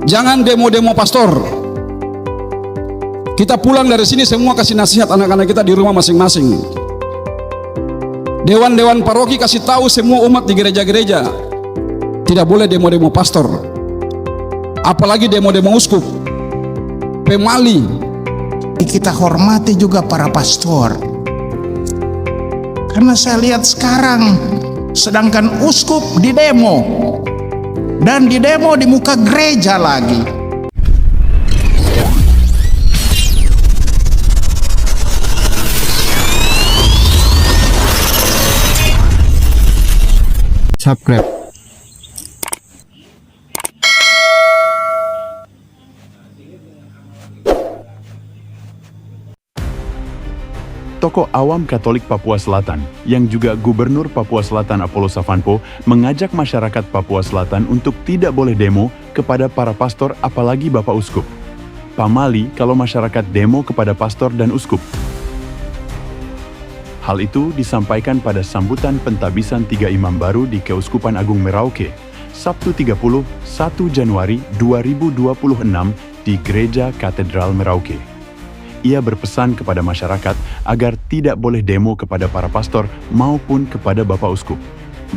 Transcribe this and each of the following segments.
Jangan demo-demo pastor. Kita pulang dari sini semua kasih nasihat anak-anak kita di rumah masing-masing. Dewan-dewan paroki kasih tahu semua umat di gereja-gereja, tidak boleh demo-demo pastor, apalagi demo-demo uskup, pemali. Kita hormati juga para pastor, karena saya lihat sekarang sedangkan uskup di demo, dan di demo di muka gereja lagi. Subscribe. Tokoh awam Katolik Papua Selatan, yang juga Gubernur Papua Selatan Apollo Savanpo, mengajak masyarakat Papua Selatan untuk tidak boleh demo kepada para pastor apalagi Bapak Uskup. Pamali kalau masyarakat demo kepada pastor dan uskup. Hal itu disampaikan pada sambutan pentabisan 3 imam baru di Keuskupan Agung Merauke, Sabtu 31 Januari 2026 di Gereja Katedral Merauke. Ia berpesan kepada masyarakat agar tidak boleh demo kepada para pastor maupun kepada Bapak Uskup.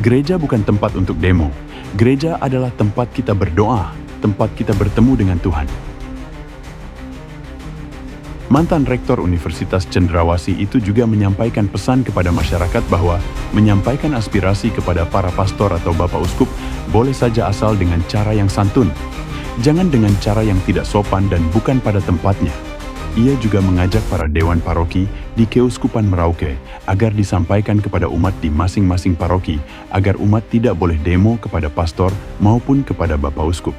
Gereja bukan tempat untuk demo. Gereja adalah tempat kita berdoa, tempat kita bertemu dengan Tuhan. Mantan Rektor Universitas Cendrawasih itu juga menyampaikan pesan kepada masyarakat bahwa menyampaikan aspirasi kepada para pastor atau Bapak Uskup boleh saja asal dengan cara yang santun. Jangan dengan cara yang tidak sopan dan bukan pada tempatnya. Ia juga mengajak para dewan paroki di Keuskupan Merauke agar disampaikan kepada umat di masing-masing paroki agar umat tidak boleh demo kepada pastor maupun kepada Bapak Uskup.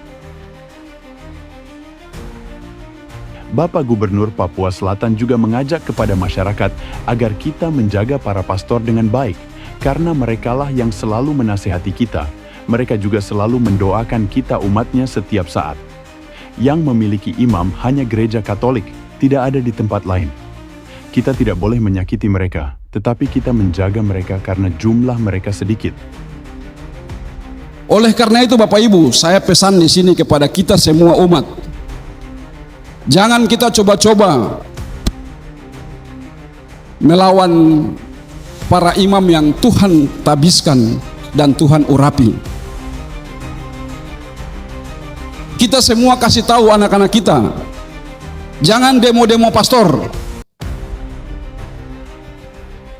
Bapak Gubernur Papua Selatan juga mengajak kepada masyarakat agar kita menjaga para pastor dengan baik, karena merekalah yang selalu menasihati kita. Mereka juga selalu mendoakan kita umatnya setiap saat. Yang memiliki imam hanya gereja Katolik, tidak ada di tempat lain. Kita tidak boleh menyakiti mereka, tetapi kita menjaga mereka karena jumlah mereka sedikit. Oleh karena itu Bapak Ibu, saya pesan di sini kepada kita semua umat. Jangan kita coba-coba melawan para imam yang Tuhan tabiskan dan Tuhan urapi. Kita semua kasih tahu anak-anak kita, jangan demo-demo pastor.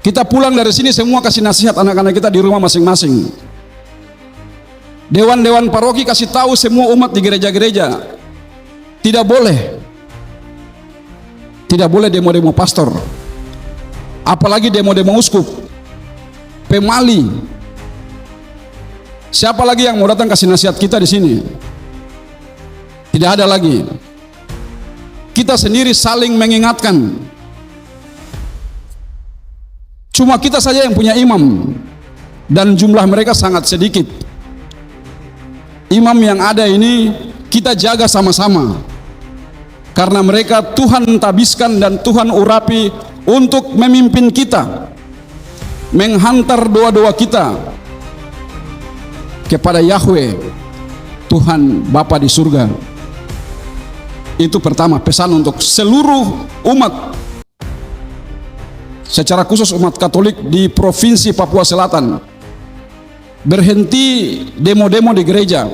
Kita pulang dari sini semua kasih nasihat anak-anak kita di rumah masing-masing. Dewan-dewan paroki kasih tahu semua umat di gereja-gereja, tidak boleh demo-demo pastor, apalagi demo-demo uskup, pemali. Siapa lagi yang mau datang kasih nasihat kita di sini? Tidak ada lagi. Kita sendiri saling mengingatkan. Cuma kita saja yang punya imam, dan jumlah mereka sangat sedikit. Imam yang ada ini kita jaga sama-sama, karena mereka Tuhan tabiskan dan Tuhan urapi untuk memimpin kita, menghantar doa-doa kita kepada Yahweh, Tuhan Bapa di surga. Itu pertama, pesan untuk seluruh umat, secara khusus umat Katolik di Provinsi Papua Selatan. Berhenti demo-demo di gereja.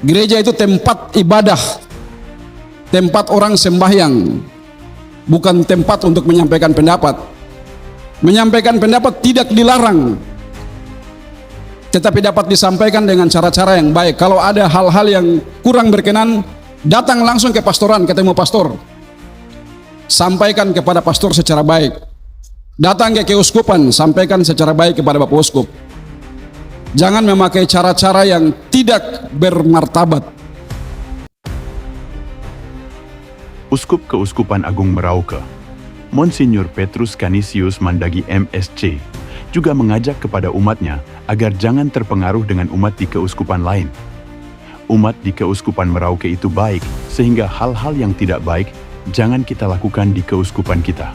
Gereja itu tempat ibadah, tempat orang sembahyang, bukan tempat untuk menyampaikan pendapat. Menyampaikan pendapat tidak dilarang, tetapi dapat disampaikan dengan cara-cara yang baik. Kalau ada hal-hal yang kurang berkenan, datang langsung ke pastoran, ketemu pastor, sampaikan kepada pastor secara baik. Datang ke keuskupan, sampaikan secara baik kepada Bapak Uskup. Jangan memakai cara-cara yang tidak bermartabat. Uskup Keuskupan Agung Merauke, Monsinyur Petrus Canisius Mandagi MSC, juga mengajak kepada umatnya agar jangan terpengaruh dengan umat di keuskupan lain. Umat di Keuskupan Merauke itu baik, sehingga hal-hal yang tidak baik jangan kita lakukan di keuskupan kita.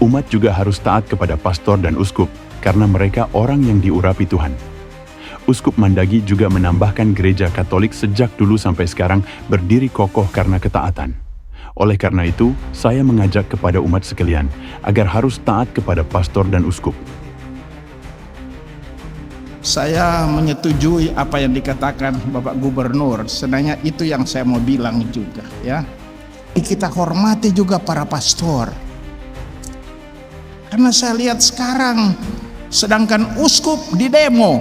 Umat juga harus taat kepada pastor dan uskup, karena mereka orang yang diurapi Tuhan. Uskup Mandagi juga menambahkan gereja Katolik sejak dulu sampai sekarang berdiri kokoh karena ketaatan. Oleh karena itu, saya mengajak kepada umat sekalian agar harus taat kepada pastor dan uskup. Saya menyetujui apa yang dikatakan Bapak Gubernur. Sebenarnya itu yang saya mau bilang juga, ya. Kita hormati juga para pastor. Karena saya lihat sekarang, sedangkan uskup di demo,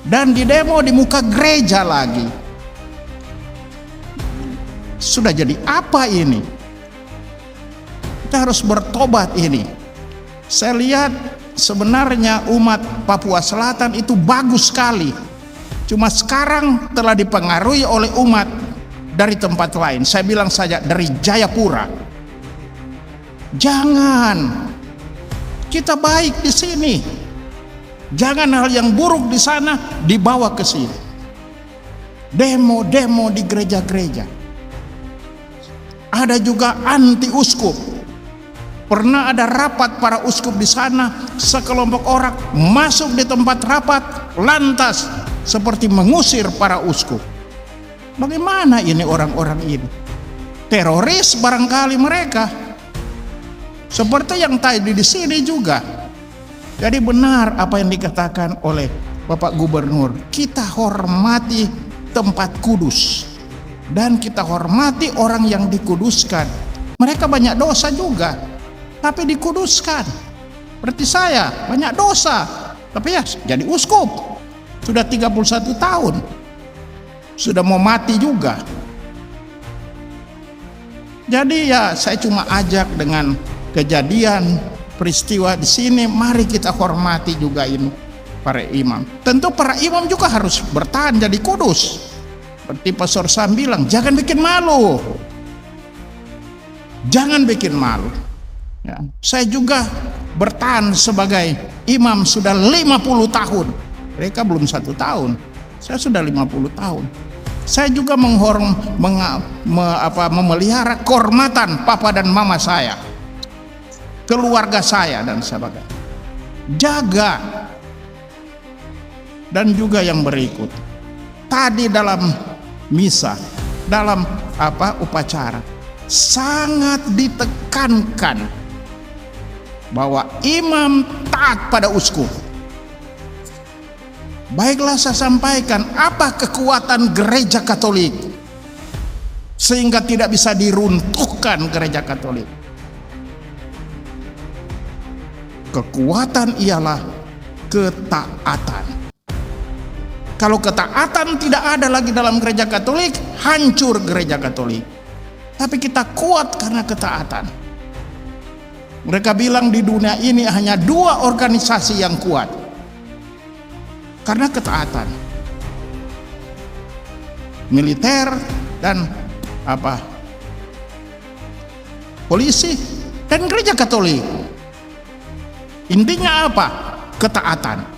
dan di demo di muka gereja lagi. Sudah jadi apa ini? Kita harus bertobat ini. Saya lihat sebenarnya umat Papua Selatan itu bagus sekali. Cuma sekarang telah dipengaruhi oleh umat dari tempat lain. Saya bilang saja dari Jayapura. Jangan. Kita baik di sini. Jangan hal yang buruk di sana dibawa ke sini. Demo-demo di gereja-gereja. Ada juga anti uskup. Pernah ada rapat para uskup di sana, sekelompok orang masuk di tempat rapat, lantas seperti mengusir para uskup. Bagaimana ini orang-orang ini? Teroris barangkali mereka. Seperti yang tadi di sini juga. Jadi benar apa yang dikatakan oleh Bapak Gubernur. Kita hormati tempat kudus. Dan kita hormati orang yang dikuduskan. Mereka banyak dosa juga, tapi dikuduskan. Seperti saya, banyak dosa, tapi ya jadi uskup. Sudah 31 tahun. Sudah mau mati juga. Jadi ya saya cuma ajak dengan kejadian peristiwa di sini, mari kita hormati juga ini para imam. Tentu para imam juga harus bertahan jadi kudus. Seperti Pastor Sam bilang, jangan bikin malu. Jangan bikin malu. Ya, saya juga bertahan sebagai imam sudah 50 tahun. Mereka belum 1 tahun. Saya sudah 50 tahun. Saya juga memelihara kehormatan papa dan mama saya, keluarga saya dan sebagainya. Jaga. Dan juga yang berikut. Tadi dalam misa, dalam upacara, sangat ditekankan bahwa imam taat pada uskup. Baiklah saya sampaikan apa kekuatan gereja Katolik sehingga tidak bisa diruntuhkan gereja Katolik. Kekuatan ialah ketaatan. Kalau ketaatan tidak ada lagi dalam gereja Katolik, hancur gereja Katolik. Tapi kita kuat karena ketaatan. Mereka bilang di dunia ini hanya 2 organisasi yang kuat. Karena ketaatan. Militer dan polisi dan gereja Katolik. Intinya apa? Ketaatan.